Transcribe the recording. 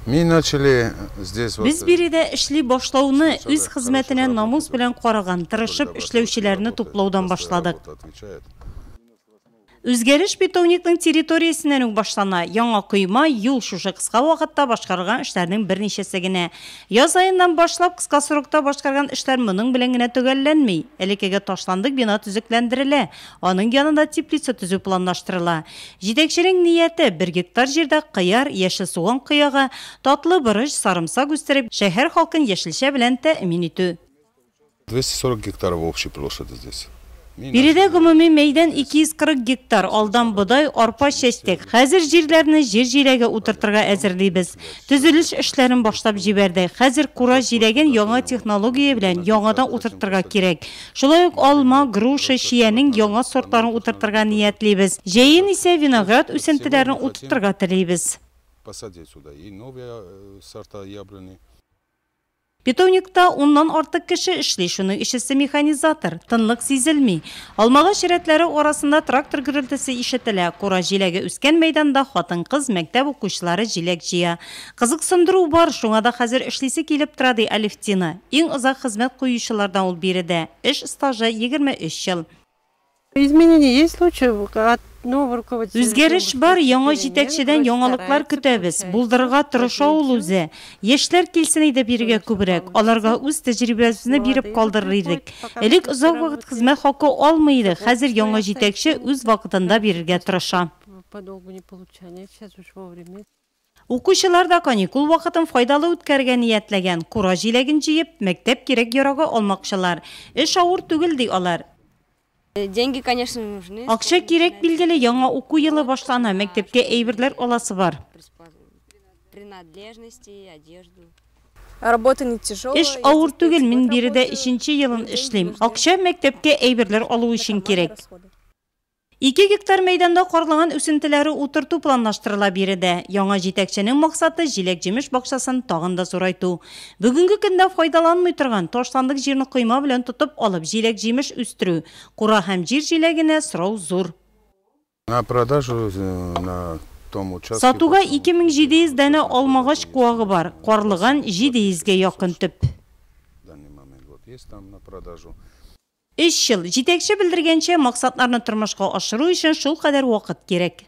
Biz биредә эшли башлауны үз хезмәтенә намус белән караган, тырышып эшләүчеләрне туплаудан башладык. Үзгәреш питомникның территориясеннән үк башлана. Яңа койма, юл шушы кыска вакытта башкарган эшләрнең берничәсе генә. Яз аеннан башлап кыска срокта башкарган эшләр моның белән генә төгәлләнми. Элеккегә ташландык бина төзекләндерелә. Аның янында теплица төзү планлаштырыла. Җитәкченең нияте 1 гектар җирдә кыяр, яшел суган кыяга, татлы борыч, сарымсак үстереп, шәһәр халкын яшелчә белән тәэмин итү. 240 гектаров общей площади здесь. Биредә гомуми мәйдан 240 гектар, алдан бодай, арпа чәчтек. Хәзер җирләрне җир җиләге утыртырга әзерлибез. Төзелеш эшләрен башлап җибәрдек. Хәзер кура җиләген яңа технология белән яңадан утыртырга кирәк. Шулай ук алма, груша, чиянең яңа сортларын утыртырга ниятлибез. Җәен исә виноград үсентеләрен утыртырга телибез. Посадить сюда и новые сорта яблони. Питомникта уннан артык кеше эшли, шуның ишесе механизатор, тынлык сизелми. Алмага ширәтләре арасында трактор гөрелтесе ишетелә. Кура җиләге үскән мәйданда хатын-кыз, мәктәп укучылары җиләк җыя. Кызыксындыру бар, шуңа да хәзер эшлисе килеп тора ди Алевтина. Иң озак хезмәт куючылардан ул биредә. Эш стажы 23 ел. Изменения есть случаи от нового руководителя? Үзгәреш бар, яңа җитәкчедән яңалыклар көтәбез. Булдырырга тырыша ул үзе. Яшьләр килсен иде биргә күбрәк. Аларга үз тәҗрибәсен биреп калдырыр идек. Элек озак вакыт хезмәт хакы алмый иде. Хәзер яңа җитәкче үз вакытында бирергә тырыша. Укучылар да каникул вакытын файдалы үткәргә ниятләгән. Кура җиләген җыеп, мәктәп кирәк ярага алмакчылар. Эш авыр түгел ди алар. Деньги, конечно, нужны. Акча кирәк билгеле, яңа уку елы башлана, мәктәпкә әйберләр аласы бар. Принадлежности, одежду. Работа не тяжелая. Эш авыр түгел, мин биредә 3нче елын эшлим. Акча мәктәпкә әйберләр алу өчен кирәк. 2 гектар мәйданда карлыган үсентеләре утырту планлаштырыла биредә. Яңа җитәкченең максаты җиләк-җимеш бакчасын тагын да зурайту. Бүгенге көндә файдаланмый торган ташландык җирне койма белән тотып алып җиләк-җимеш үстерү. Кура һәм җир җиләгенә сорау зур. На продажу на том участке. Сатуга 2700 дәнә алмагач куагы бар. Карлыган 700-гә якын төп. Данный момент вот есть там на продажу. 3 ел җитәкче белдергәнчә максатларны тормышка ашыру өчен шул кадәр вакыт кирәк.